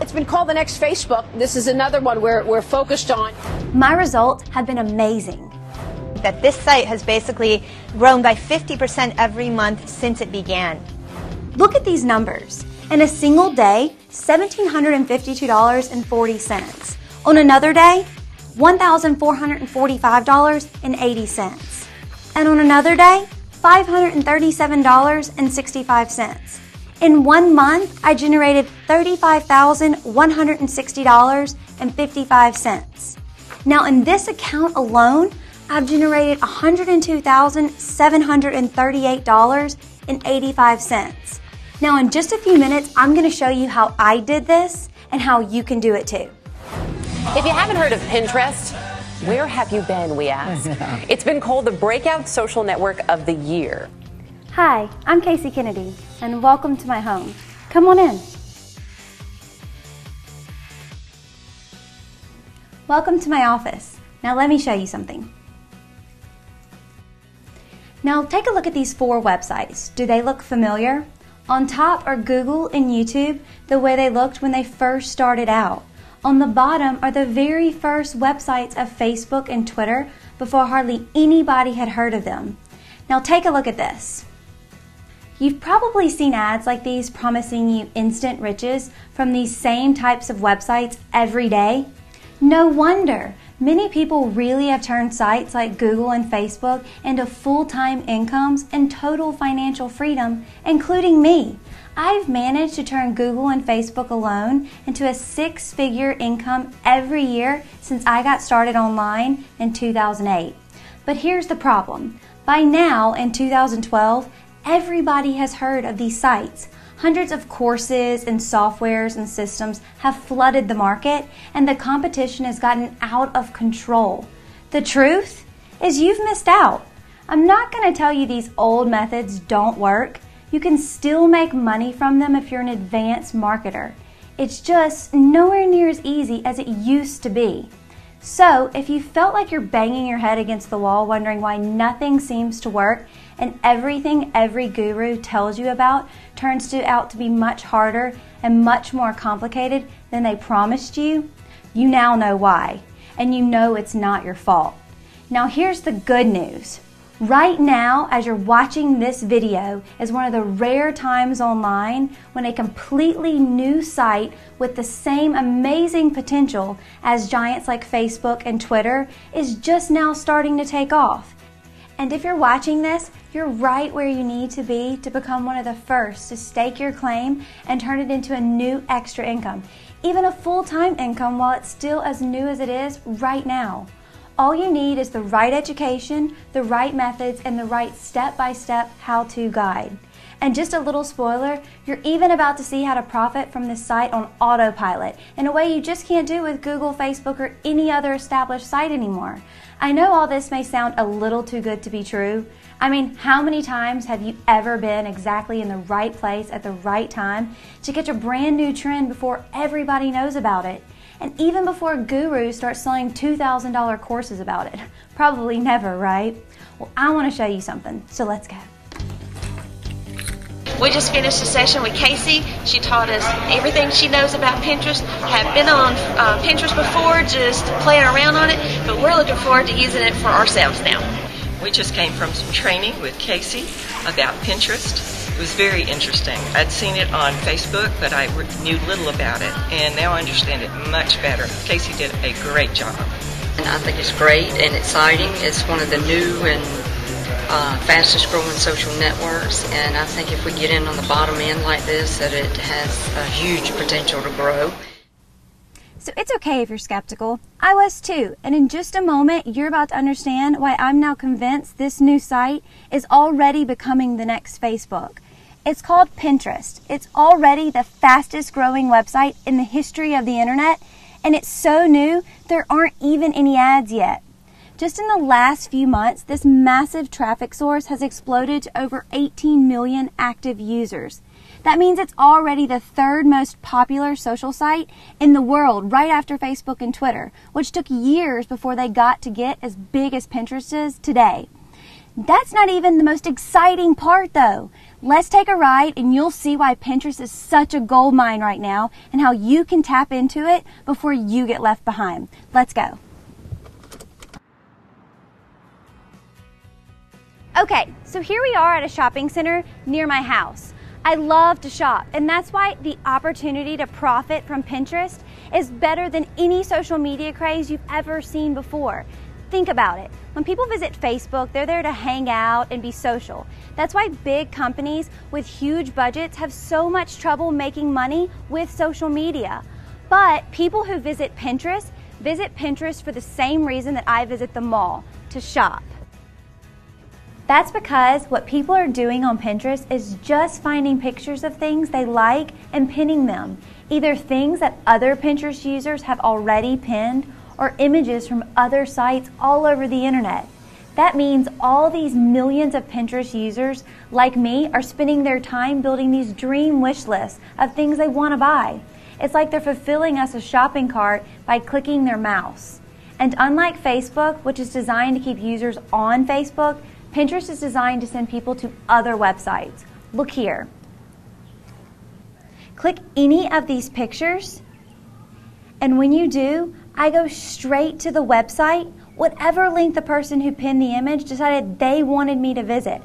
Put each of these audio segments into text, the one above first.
It's been called the next Facebook. This is another one we're focused on. My results have been amazing. That this site has basically grown by 50% every month since it began. Look at these numbers. In a single day, $1,752.40. On another day, $1,445.80. And on another day, $537.65. In 1 month, I generated $35,160.55. Now in this account alone, I've generated $102,738.85. Now in just a few minutes, I'm going to show you how I did this and how you can do it too. If you haven't heard of Pinterest, where have you been, we ask? It's been called the breakout social network of the year. Hi, I'm Casey Kennedy, and welcome to my home. Come on in. Welcome to my office. Now let me show you something. Now take a look at these 4 websites. Do they look familiar? On top are Google and YouTube, the way they looked when they first started out. On the bottom are the very first websites of Facebook and Twitter before hardly anybody had heard of them. Now take a look at this. You've probably seen ads like these promising you instant riches from these same types of websites every day. No wonder. Many people really have turned sites like Google and Facebook into full-time incomes and total financial freedom, including me. I've managed to turn Google and Facebook alone into a 6-figure income every year since I got started online in 2008. But here's the problem. By now, in 2012, everybody has heard of these sites. Hundreds of courses and softwares and systems have flooded the market, and the competition has gotten out of control. The truth is you've missed out. I'm not going to tell you these old methods don't work. You can still make money from them if you're an advanced marketer. It's just nowhere near as easy as it used to be. So if you felt like you're banging your head against the wall wondering why nothing seems to work and everything every guru tells you about turns out to be much harder and much more complicated than they promised you, you now know why, and you know it's not your fault. Now here's the good news. Right now, as you're watching this video, is one of the rare times online when a completely new site with the same amazing potential as giants like Facebook and Twitter is just now starting to take off. And if you're watching this, you're right where you need to be to become one of the first to stake your claim and turn it into a new extra income, even a full-time income while it's still as new as it is right now. All you need is the right education, the right methods, and the right step-by-step how-to guide. And just a little spoiler, you're even about to see how to profit from this site on autopilot in a way you just can't do with Google, Facebook, or any other established site anymore. I know all this may sound a little too good to be true. I mean, how many times have you ever been exactly in the right place at the right time to catch a brand new trend before everybody knows about it? And even before gurus start selling $2,000 courses about it. Probably never, right? Well, I want to show you something, so let's go. We just finished a session with Casey. She taught us everything she knows about Pinterest. Have been on Pinterest before, just playing around on it, but we're looking forward to using it for ourselves now. We just came from some training with Casey about Pinterest. It was very interesting. I'd seen it on Facebook, but I knew little about it, and now I understand it much better. Casey did a great job. And I think it's great and exciting. It's one of the new and fastest growing social networks, and I think if we get in on the bottom end like this, that it has a huge potential to grow. So it's okay if you're skeptical. I was too, and in just a moment you're about to understand why I'm now convinced this new site is already becoming the next Facebook. It's called Pinterest. It's already the fastest growing website in the history of the internet, and it's so new there aren't even any ads yet. Just in the last few months, this massive traffic source has exploded to over 18 million active users. That means it's already the 3rd most popular social site in the world, right after Facebook and Twitter, which took years before they got to get as big as Pinterest is today. That's not even the most exciting part though. Let's take a ride and you'll see why Pinterest is such a gold mine right now and how you can tap into it before you get left behind. Let's go. Okay, so here we are at a shopping center near my house. I love to shop, and that's why the opportunity to profit from Pinterest is better than any social media craze you've ever seen before. Think about it. When people visit Facebook, they're there to hang out and be social. That's why big companies with huge budgets have so much trouble making money with social media. But people who visit Pinterest for the same reason that I visit the mall, to shop. That's because what people are doing on Pinterest is just finding pictures of things they like and pinning them, either things that other Pinterest users have already pinned or images from other sites all over the internet. That means all these millions of Pinterest users, like me, are spending their time building these dream wish lists of things they want to buy. It's like they're fulfilling us a shopping cart by clicking their mouse. And unlike Facebook, which is designed to keep users on Facebook, Pinterest is designed to send people to other websites. Look here. Click any of these pictures, and when you do, I go straight to the website, whatever link the person who pinned the image decided they wanted me to visit.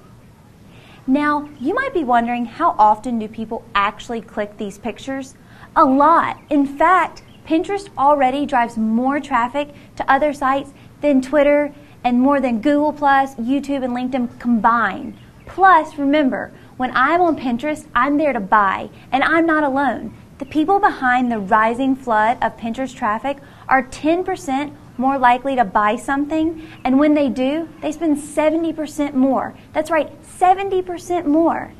Now, you might be wondering, how often do people actually click these pictures? A lot. In fact, Pinterest already drives more traffic to other sites than Twitter and more than Google+, YouTube, and LinkedIn combined. Plus, remember, when I'm on Pinterest, I'm there to buy, and I'm not alone. The people behind the rising flood of Pinterest traffic are 10% more likely to buy something, and when they do, they spend 70% more. That's right, 70% more.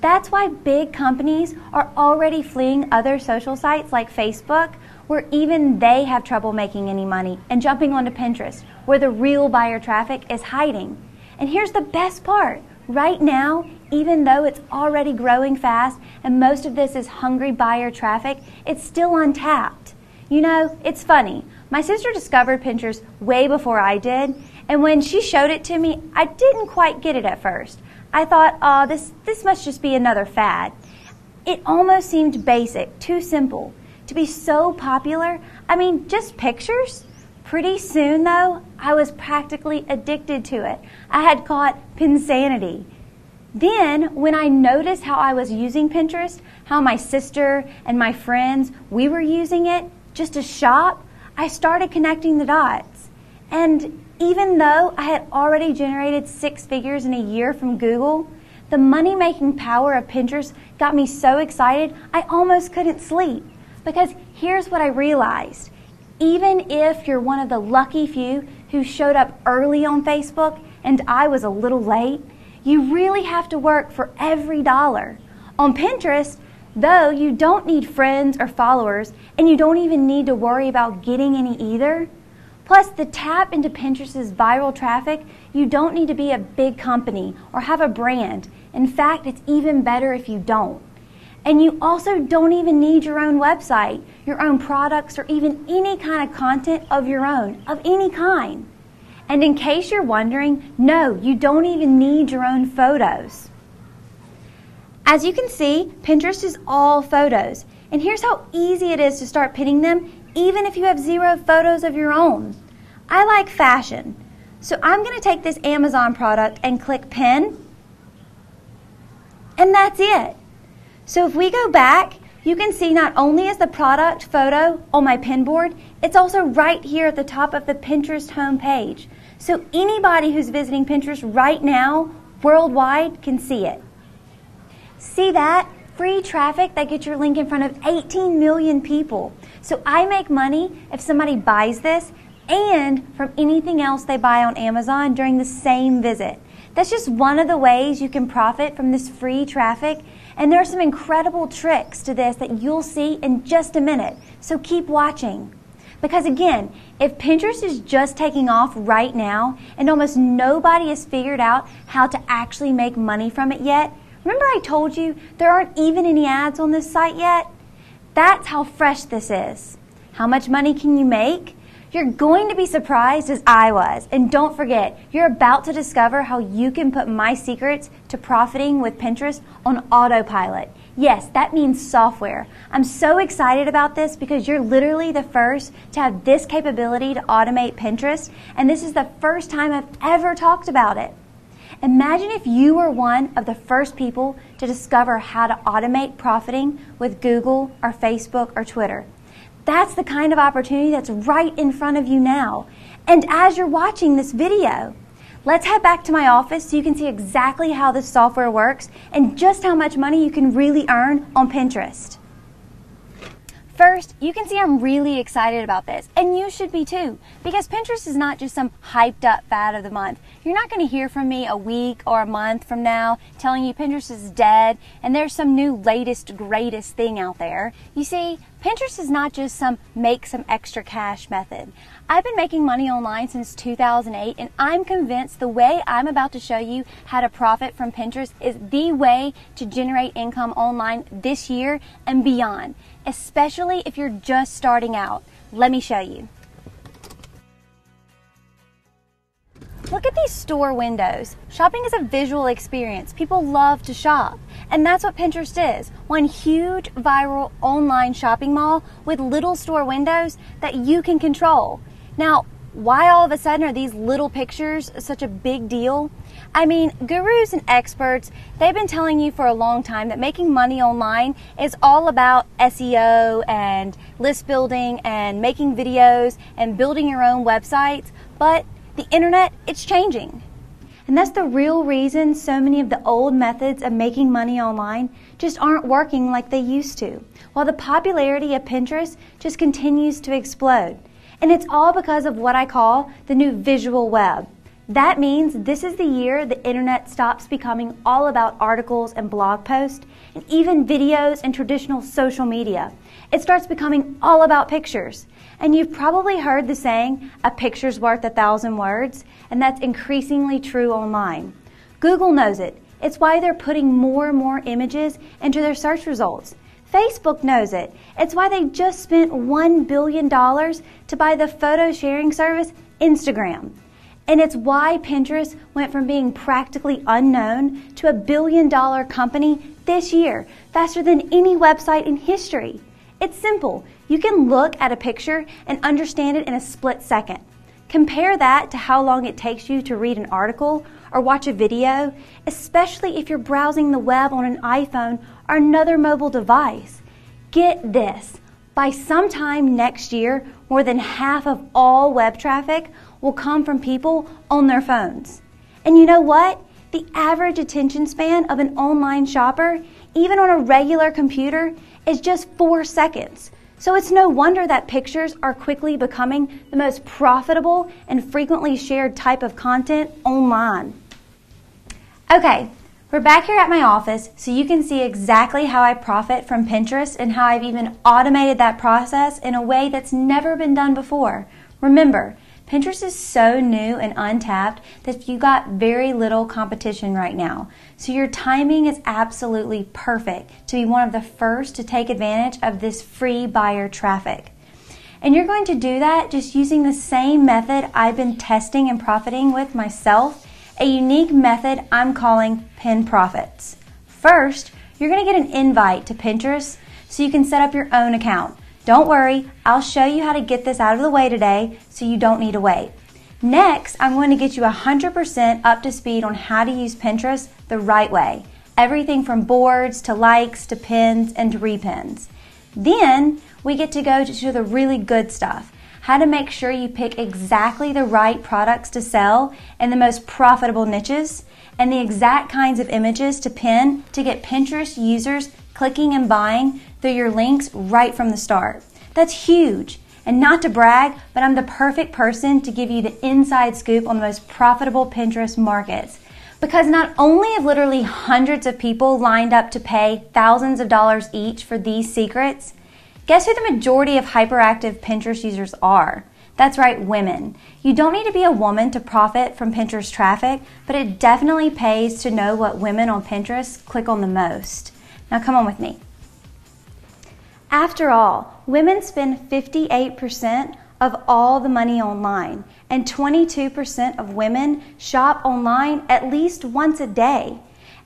That's why big companies are already fleeing other social sites like Facebook, where even they have trouble making any money, and jumping onto Pinterest, where the real buyer traffic is hiding. And here's the best part. Right now, even though it's already growing fast and most of this is hungry buyer traffic, it's still untapped. You know, it's funny. My sister discovered Pinterest way before I did, and when she showed it to me, I didn't quite get it at first. I thought, oh, this must just be another fad. It almost seemed basic, too simple. To be so popular, I mean, just pictures? Pretty soon, though, I was practically addicted to it. I had caught Pinsanity. Then, when I noticed how I was using Pinterest, how my sister and my friends, we were using it just to shop, I started connecting the dots. And even though I had already generated 6 figures in a year from Google, the money-making power of Pinterest got me so excited I almost couldn't sleep. Because here's what I realized. Even if you're one of the lucky few who showed up early on Facebook, and I was a little late, you really have to work for every dollar. On Pinterest, though, you don't need friends or followers, and you don't even need to worry about getting any either. Plus, to tap into Pinterest's viral traffic, you don't need to be a big company or have a brand. In fact, it's even better if you don't. And you also don't even need your own website, your own products, or even any kind of content of your own, of any kind. And in case you're wondering, no, you don't even need your own photos. As you can see, Pinterest is all photos. And here's how easy it is to start pinning them, even if you have 0 photos of your own. I like fashion, so I'm going to take this Amazon product and click pin, and that's it. So if we go back, you can see not only is the product photo on my pin board, it's also right here at the top of the Pinterest homepage. So anybody who's visiting Pinterest right now, worldwide, can see it. See that? Free traffic that gets your link in front of 18 million people. So I make money if somebody buys this and from anything else they buy on Amazon during the same visit. That's just one of the ways you can profit from this free traffic. And there are some incredible tricks to this that you'll see in just a minute. So keep watching. Because again, if Pinterest is just taking off right now and almost nobody has figured out how to actually make money from it yet, remember I told you there aren't even any ads on this site yet? That's how fresh this is. How much money can you make? You're going to be surprised as I was. And don't forget, you're about to discover how you can put my secrets to profiting with Pinterest on autopilot. Yes, that means software. I'm so excited about this because you're literally the first to have this capability to automate Pinterest, and this is the first time I've ever talked about it. Imagine if you were one of the first people to discover how to automate profiting with Google or Facebook or Twitter. That's the kind of opportunity that's right in front of you now. And as you're watching this video, let's head back to my office so you can see exactly how this software works and just how much money you can really earn on Pinterest. First, you can see I'm really excited about this, and you should be too, because Pinterest is not just some hyped up fad of the month. You're not going to hear from me a week or a month from now telling you Pinterest is dead and there's some new latest greatest thing out there. You see, Pinterest is not just some make some extra cash method. I've been making money online since 2008, and I'm convinced the way I'm about to show you how to profit from Pinterest is the way to generate income online this year and beyond, especially if you're just starting out. Let me show you. Look at these store windows. Shopping is a visual experience. People love to shop. And that's what Pinterest is. One huge viral online shopping mall with little store windows that you can control. Now, why all of a sudden are these little pictures such a big deal? I mean, gurus and experts, they've been telling you for a long time that making money online is all about SEO and list building and making videos and building your own websites, but the internet, it's changing. And that's the real reason so many of the old methods of making money online just aren't working like they used to, while the popularity of Pinterest just continues to explode. And it's all because of what I call the new visual web. That means this is the year the internet stops becoming all about articles and blog posts and even videos and traditional social media. It starts becoming all about pictures. And you've probably heard the saying, a picture's worth 1,000 words, and that's increasingly true online. Google knows it. It's why they're putting more and more images into their search results. Facebook knows it. It's why they just spent $1 billion to buy the photo sharing service Instagram. And it's why Pinterest went from being practically unknown to $1 billion company this year, faster than any website in history. It's simple. You can look at a picture and understand it in a split second. Compare that to how long it takes you to read an article or watch a video, especially if you're browsing the web on an iPhone or another mobile device. Get this, by sometime next year, more than half of all web traffic will come from people on their phones. And you know what? The average attention span of an online shopper, even on a regular computer, is just 4 seconds. So it's no wonder that pictures are quickly becoming the most profitable and frequently shared type of content online. Okay, we're back here at my office so you can see exactly how I profit from Pinterest and how I've even automated that process in a way that's never been done before. Remember, Pinterest is so new and untapped that you got very little competition right now. So your timing is absolutely perfect to be one of the first to take advantage of this free buyer traffic. And you're going to do that just using the same method I've been testing and profiting with myself, a unique method I'm calling Pin Profits. First, you're going to get an invite to Pinterest so you can set up your own account. Don't worry, I'll show you how to get this out of the way today so you don't need to wait. Next, I'm going to get you 100% up to speed on how to use Pinterest the right way. Everything from boards to likes to pins and to repins. Then, we get to go to the really good stuff. How to make sure you pick exactly the right products to sell in the most profitable niches, and the exact kinds of images to pin to get Pinterest users clicking and buying through your links right from the start. That's huge. And not to brag, but I'm the perfect person to give you the inside scoop on the most profitable Pinterest markets. Because not only have literally hundreds of people lined up to pay thousands of dollars each for these secrets, guess who the majority of hyperactive Pinterest users are? That's right, women. You don't need to be a woman to profit from Pinterest traffic, but it definitely pays to know what women on Pinterest click on the most. Now come on with me. After all, women spend 58% of all the money online, and 22% of women shop online at least once a day.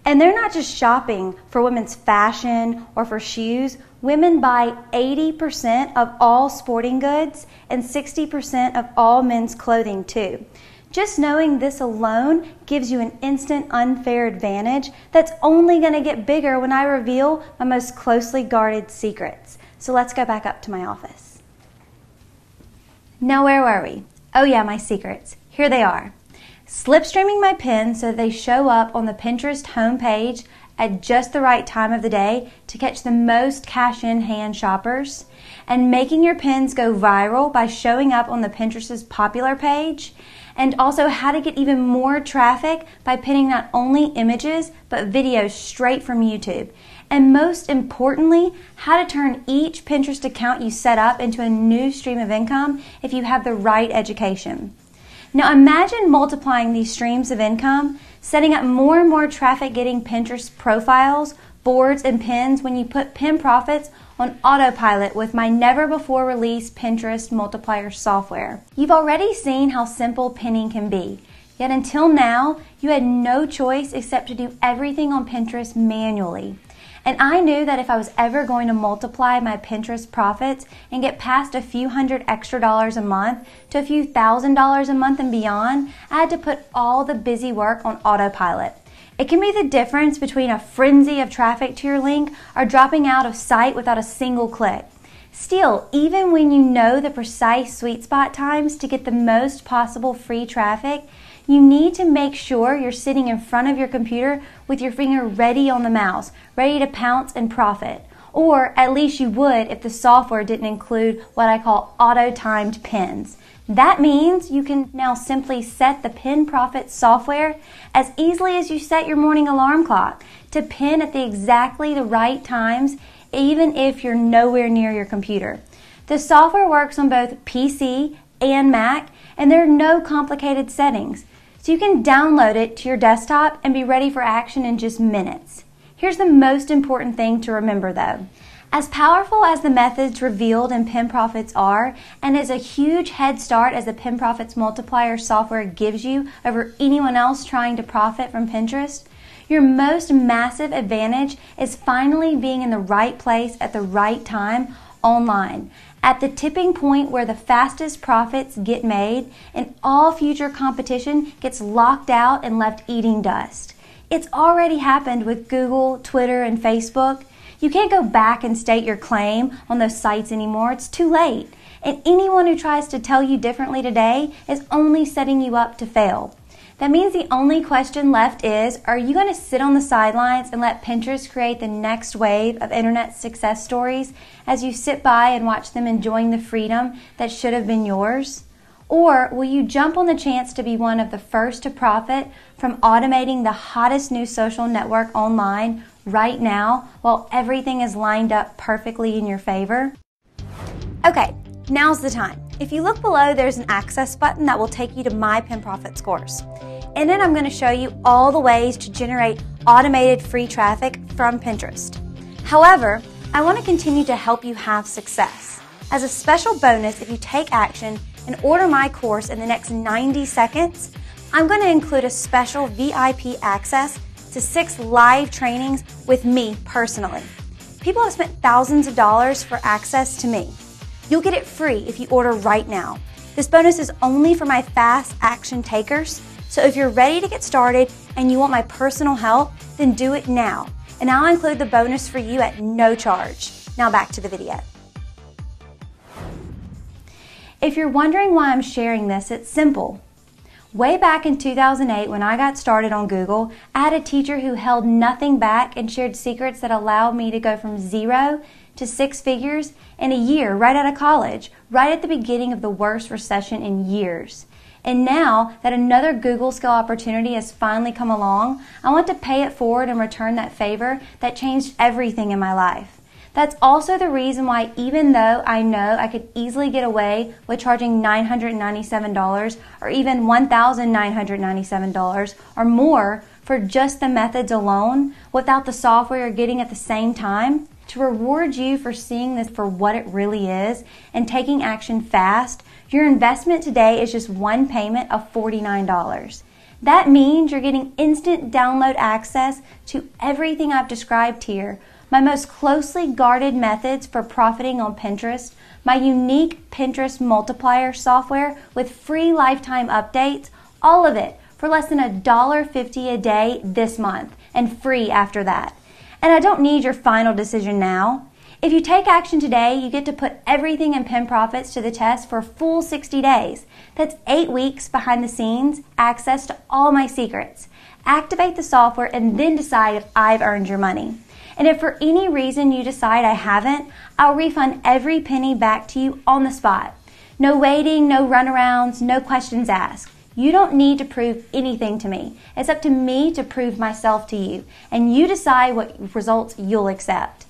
And they're not just shopping for women's fashion or for shoes. Women buy 80% of all sporting goods and 60% of all men's clothing too. Just knowing this alone gives you an instant unfair advantage that's only going to get bigger when I reveal my most closely guarded secrets. So let's go back up to my office. Now, where were we? Oh yeah, my secrets. Here they are. Slipstreaming my pins so they show up on the Pinterest homepage at just the right time of the day to catch the most cash-in-hand shoppers, and making your pins go viral by showing up on the Pinterest's popular page, and also how to get even more traffic by pinning not only images but videos straight from YouTube. And most importantly, how to turn each Pinterest account you set up into a new stream of income if you have the right education. Now imagine multiplying these streams of income, setting up more and more traffic-getting Pinterest profiles, boards, and pins when you put Pin Profits on autopilot with my never-before-released Pinterest multiplier software. You've already seen how simple pinning can be, yet until now, you had no choice except to do everything on Pinterest manually. And I knew that if I was ever going to multiply my Pinterest profits and get past a few $100 extra a month to a few $1,000s a month and beyond, I had to put all the busy work on autopilot. It can be the difference between a frenzy of traffic to your link or dropping out of sight without a single click. Still, even when you know the precise sweet spot times to get the most possible free traffic, you need to make sure you're sitting in front of your computer with your finger ready on the mouse, ready to pounce and profit. Or at least you would if the software didn't include what I call auto-timed pins. That means you can now simply set the Pin Profit software as easily as you set your morning alarm clock to pin at exactly the right times, even if you're nowhere near your computer. The software works on both PC and Mac, and there are no complicated settings. So you can download it to your desktop and be ready for action in just minutes. Here's the most important thing to remember though. As powerful as the methods revealed in Pin Profits are, and as a huge head start as the Pin Profits multiplier software gives you over anyone else trying to profit from Pinterest, your most massive advantage is finally being in the right place at the right time online, at the tipping point where the fastest profits get made and all future competition gets locked out and left eating dust. It's already happened with Google, Twitter, and Facebook. You can't go back and state your claim on those sites anymore. It's too late. And anyone who tries to tell you differently today is only setting you up to fail. That means the only question left is, are you going to sit on the sidelines and let Pinterest create the next wave of internet success stories as you sit by and watch them enjoying the freedom that should have been yours? Or will you jump on the chance to be one of the first to profit from automating the hottest new social network online right now while everything is lined up perfectly in your favor? Okay, now's the time. If you look below, there's an access button that will take you to my Pin Profits course. In it, I'm going to show you all the ways to generate automated free traffic from Pinterest. However, I want to continue to help you have success. As a special bonus, if you take action and order my course in the next 90 seconds, I'm going to include a special VIP access to 6 live trainings with me personally. People have spent thousands of dollars for access to me. You'll get it free if you order right now. This bonus is only for my fast action takers, so if you're ready to get started and you want my personal help, then do it now. And I'll include the bonus for you at no charge. Now back to the video. If you're wondering why I'm sharing this, it's simple. Way back in 2008 when I got started on Google, I had a teacher who held nothing back and shared secrets that allowed me to go from 0 to 6 figures in a year right out of college, right at the beginning of the worst recession in years. And now that another Google scale opportunity has finally come along, I want to pay it forward and return that favor that changed everything in my life. That's also the reason why, even though I know I could easily get away with charging $997 or even $1,997 or more for just the methods alone without the software you're getting at the same time, To reward you for seeing this for what it really is and taking action fast, your investment today is just one payment of $49. That means you're getting instant download access to everything I've described here, my most closely guarded methods for profiting on Pinterest, my unique Pinterest multiplier software with free lifetime updates, all of it for less than $1.50 a day this month and free after that. And I don't need your final decision now. If you take action today, you get to put everything in Pin Profits to the test for a full 60 days. That's 8 weeks behind the scenes, access to all my secrets. Activate the software and then decide if I've earned your money. And if for any reason you decide I haven't, I'll refund every penny back to you on the spot. No waiting, no runarounds, no questions asked. You don't need to prove anything to me. It's up to me to prove myself to you, and you decide what results you'll accept.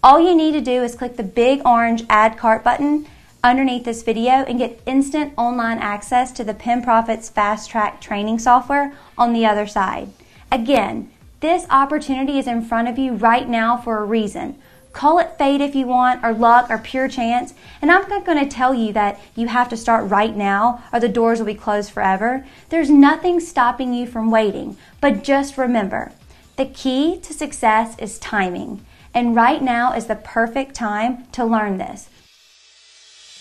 All you need to do is click the big orange Add Cart button underneath this video and get instant online access to the Pin Profits Fast Track training software on the other side. Again, this opportunity is in front of you right now for a reason. Call it fate if you want, or luck, or pure chance, and I'm not going to tell you that you have to start right now or the doors will be closed forever. There's nothing stopping you from waiting, but just remember, the key to success is timing, and right now is the perfect time to learn this.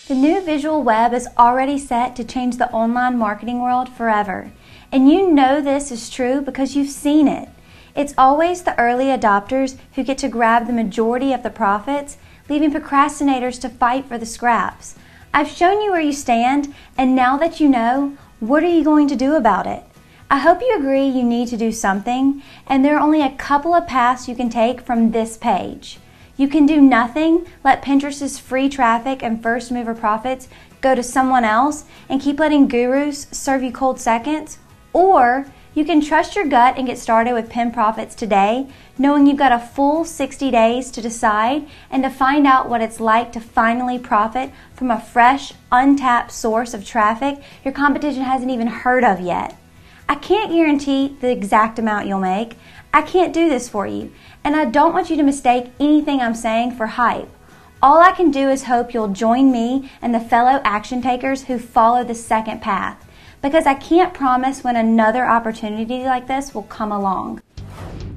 The new visual web is already set to change the online marketing world forever, and you know this is true because you've seen it. It's always the early adopters who get to grab the majority of the profits, leaving procrastinators to fight for the scraps. I've shown you where you stand, and now that you know, what are you going to do about it? I hope you agree you need to do something, and there are only a couple of paths you can take from this page. You can do nothing, let Pinterest's free traffic and first mover profits go to someone else and keep letting gurus serve you cold seconds, or you can trust your gut and get started with Pin Profits today, knowing you've got a full 60 days to decide and to find out what it's like to finally profit from a fresh, untapped source of traffic your competition hasn't even heard of yet. I can't guarantee the exact amount you'll make. I can't do this for you, and I don't want you to mistake anything I'm saying for hype. All I can do is hope you'll join me and the fellow action takers who follow the second path, because I can't promise when another opportunity like this will come along.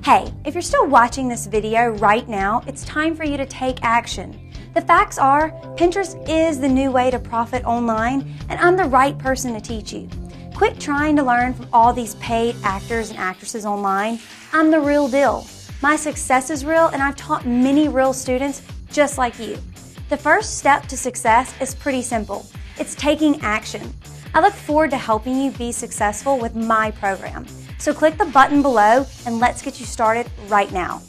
Hey, if you're still watching this video right now, it's time for you to take action. The facts are, Pinterest is the new way to profit online, and I'm the right person to teach you. Quit trying to learn from all these paid actors and actresses online. I'm the real deal. My success is real, and I've taught many real students just like you. The first step to success is pretty simple. It's taking action. I look forward to helping you be successful with my program. So click the button below and let's get you started right now.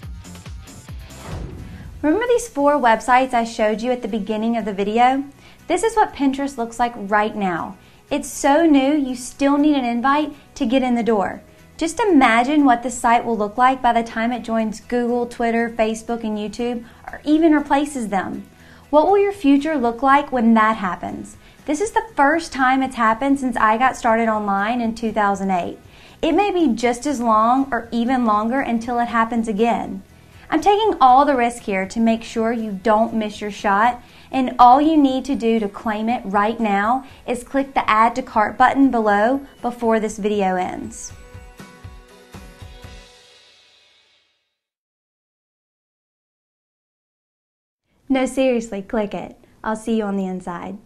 Remember these 4 websites I showed you at the beginning of the video? This is what Pinterest looks like right now. It's so new, you still need an invite to get in the door. Just imagine what this site will look like by the time it joins Google, Twitter, Facebook, and YouTube, or even replaces them. What will your future look like when that happens? This is the first time it's happened since I got started online in 2008. It may be just as long or even longer until it happens again. I'm taking all the risk here to make sure you don't miss your shot, and all you need to do to claim it right now is click the Add to Cart button below before this video ends. No, seriously, click it. I'll see you on the inside.